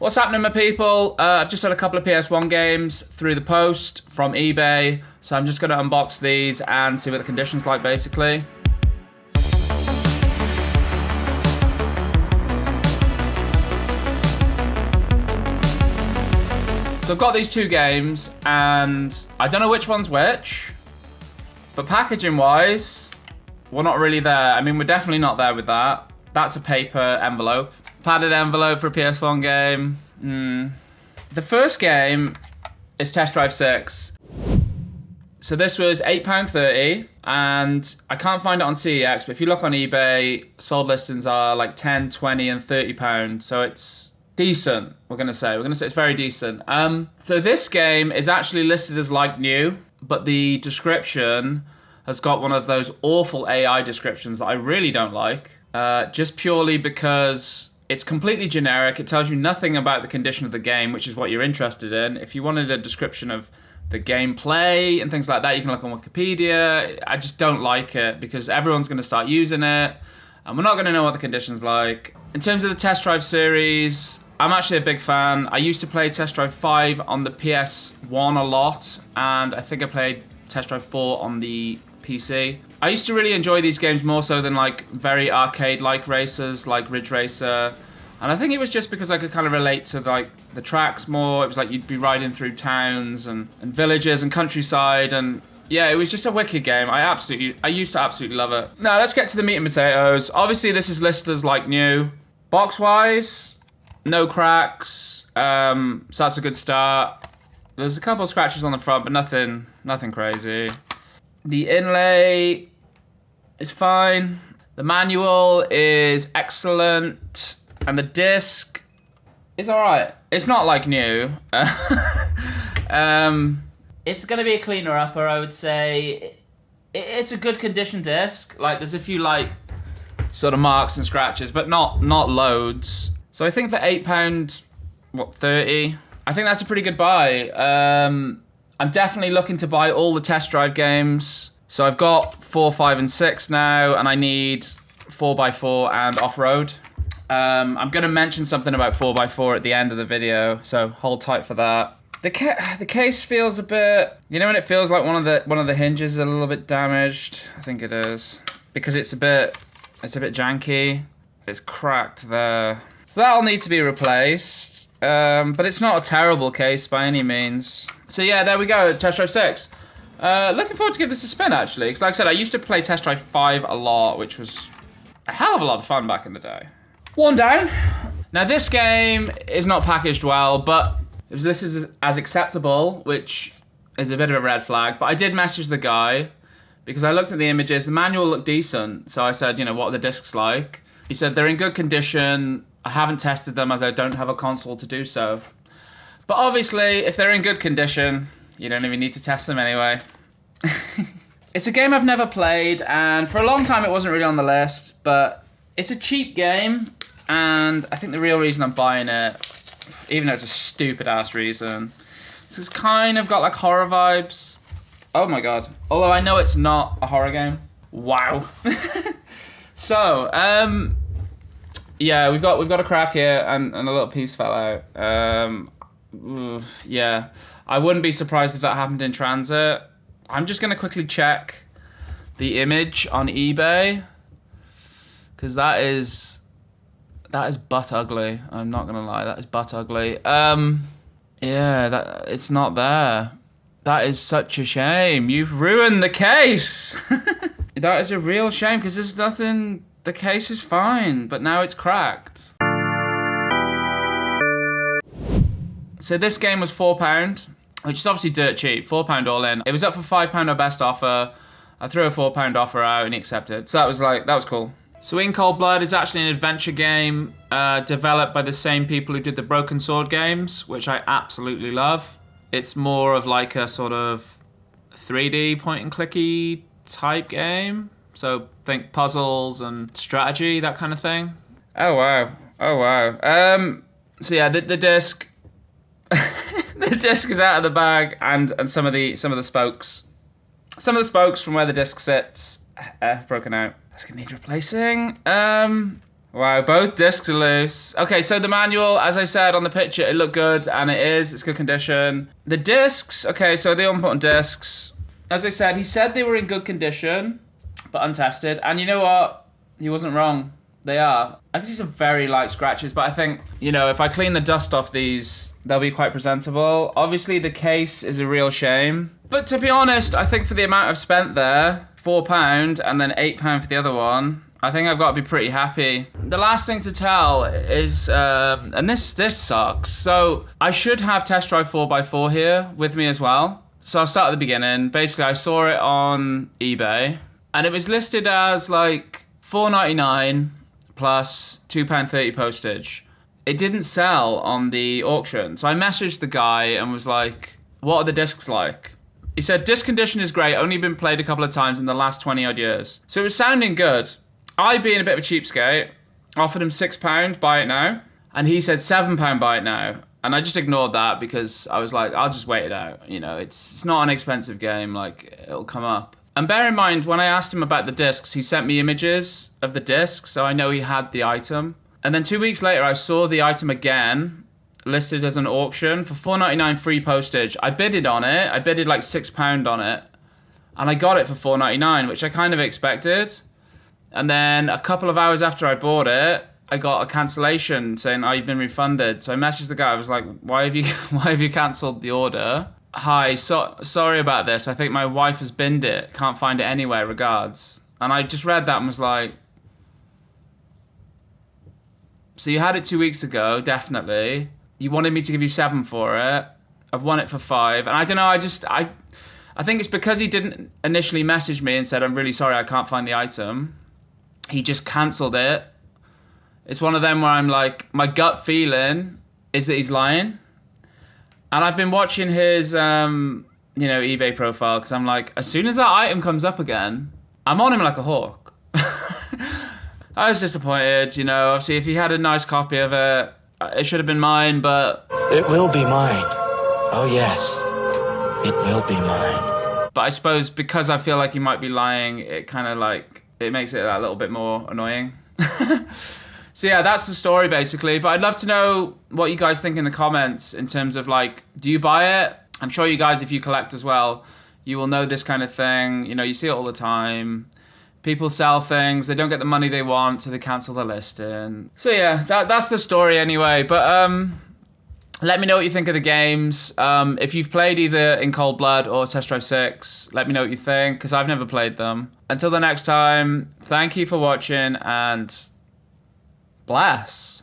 What's happening, my people? I've just had a couple of PS1 games through the post from eBay, so I'm just going to unbox these and see what the condition's like, basically. So I've got these two games, and I don't know which one's which, but packaging-wise, we're not really there. I mean, we're definitely not there with that. That's a paper envelope. Padded envelope for a PS1 game. The first game is Test Drive 6. So this was £8.30, and I can't find it on CEX, but if you look on eBay, sold listings are like 10, 20, and £30. So it's decent, we're gonna say. We're gonna say it's very decent. So this game is actually listed as like new, but the description has got one of those awful AI descriptions that I really don't like. Just purely because it's completely generic. It tells you nothing about the condition of the game, which is what you're interested in. If you wanted a description of the gameplay and things like that, you can look on Wikipedia. I just don't like it because everyone's going to start using it, and we're not going to know what the condition's like. In terms of the Test Drive series, I'm actually a big fan. I used to play Test Drive 5 on the PS1 a lot, and I think I played Test Drive 4 on the PC. I used to really enjoy these games more so than like very arcade-like races like Ridge Racer, and I think it was just because I could kind of relate to like the tracks more. It was like you'd be riding through towns and villages and countryside, and yeah, it was just a wicked game. I used to absolutely love it. Now let's get to the meat and potatoes. Obviously this is listed as like new. Box-wise, no cracks, so that's a good start. There's a couple of scratches on the front, but nothing crazy. The inlay is fine. The manual is excellent. And the disc is alright. It's not like new. It's going to be a cleaner upper, I would say. It's a good condition disc. Like, there's a few, like, sort of marks and scratches, but not loads. So I think for £8, what, 30? I think that's a pretty good buy. I'm definitely looking to buy all the Test Drive games. So I've got 4, 5, and 6 now, and I need 4x4 and off-road. I'm going to mention something about 4x4 at the end of the video, so hold tight for that. The case feels a bit, you know, when it feels like one of the hinges is a little bit damaged. I think it is because it's a bit janky. It's cracked there, so that'll need to be replaced. But it's not a terrible case by any means. So yeah, there we go, Test Drive 6. Looking forward to give this a spin, actually, because like I said, I used to play Test Drive 5 a lot, which was a hell of a lot of fun back in the day. One down. Now this game is not packaged well, but it was listed as acceptable, which is a bit of a red flag, but I did message the guy because I looked at the images. The manual looked decent, so I said, you know, what are the discs like? He said they're in good condition. I haven't tested them as I don't have a console to do so. But obviously, if they're in good condition, you don't even need to test them anyway. It's a game I've never played, and for a long time it wasn't really on the list, but it's a cheap game, and I think the real reason I'm buying it, even though it's a stupid-ass reason, is it's kind of got like horror vibes. Oh my god. Although I know it's not a horror game. Wow. So, yeah, we've got a crack here, and a little piece fell out. Yeah, I wouldn't be surprised if that happened in transit. I'm just gonna quickly check the image on eBay because that is butt ugly. I'm not gonna lie, that is butt ugly. Yeah, it's not there. That is such a shame. You've ruined the case. That is a real shame because there's nothing. The case is fine, but now it's cracked. So this game was £4, which is obviously dirt cheap. £4 all in. It was up for £5 on best offer. I threw a £4 offer out and he accepted. So that was cool. So In Cold Blood is actually an adventure game developed by the same people who did the Broken Sword games, which I absolutely love. It's more of like a sort of 3D point and clicky type game. So think puzzles and strategy, that kind of thing. Oh wow. So yeah, the disc. The disc is out of the bag, and some of the spokes. Some of the spokes from where the disc sits have broken out. That's gonna need replacing. Wow, both discs are loose. Okay, so the manual, as I said on the picture, it looked good, and it is. It's good condition. The discs, okay, so the all-important discs. As I said, he said they were in good condition, but untested. And you know what? He wasn't wrong. They are. I can see some very light scratches, but I think, you know, if I clean the dust off these, they'll be quite presentable. Obviously, the case is a real shame. But to be honest, I think for the amount I've spent there, £4 and then £8 for the other one, I think I've got to be pretty happy. The last thing to tell is, and this sucks. So I should have Test Drive 4x4 here with me as well. So I'll start at the beginning. Basically, I saw it on eBay, and it was listed as like $4.99 plus £2.30 postage. It didn't sell on the auction. So I messaged the guy and was like, what are the discs like? He said, disc condition is great, only been played a couple of times in the last 20 odd years. So it was sounding good. I, being a bit of a cheapskate, offered him £6, buy it now. And he said £7, buy it now. And I just ignored that because I was like, I'll just wait it out. You know, it's not an expensive game, like, it'll come up. And bear in mind, when I asked him about the discs, he sent me images of the disc, so I know he had the item. And then 2 weeks later, I saw the item again, listed as an auction for $4.99 free postage. I bidded on it. I bidded like £6 on it. And I got it for $4.99, which I kind of expected. And then a couple of hours after I bought it, I got a cancellation saying, oh, you've been refunded. So I messaged the guy. I was like, why have you cancelled the order? Hi, sorry about this. I think my wife has binned it. Can't find it anywhere. Regards. And I just read that and was like, so you had it 2 weeks ago, definitely. You wanted me to give you $7 for it. I've won it for $5. And I don't know, I think it's because he didn't initially message me and said, I'm really sorry, I can't find the item. He just cancelled it. It's one of them where I'm like, my gut feeling is that he's lying. And I've been watching his, eBay profile because I'm like, as soon as that item comes up again, I'm on him like a hawk. I was disappointed, you know. Obviously, if he had a nice copy of it, it should have been mine, but... It will be mine. Oh, yes. It will be mine. But I suppose because I feel like he might be lying, it kind of like... It makes it a little bit more annoying. So yeah, that's the story basically. But I'd love to know what you guys think in the comments in terms of like, do you buy it? I'm sure you guys, if you collect as well, you will know this kind of thing. You know, you see it all the time. People sell things, they don't get the money they want, so they cancel the listing. So yeah, that's the story anyway. But let me know what you think of the games. If you've played either In Cold Blood or Test Drive 6, let me know what you think, because I've never played them. Until the next time, thank you for watching, and bless.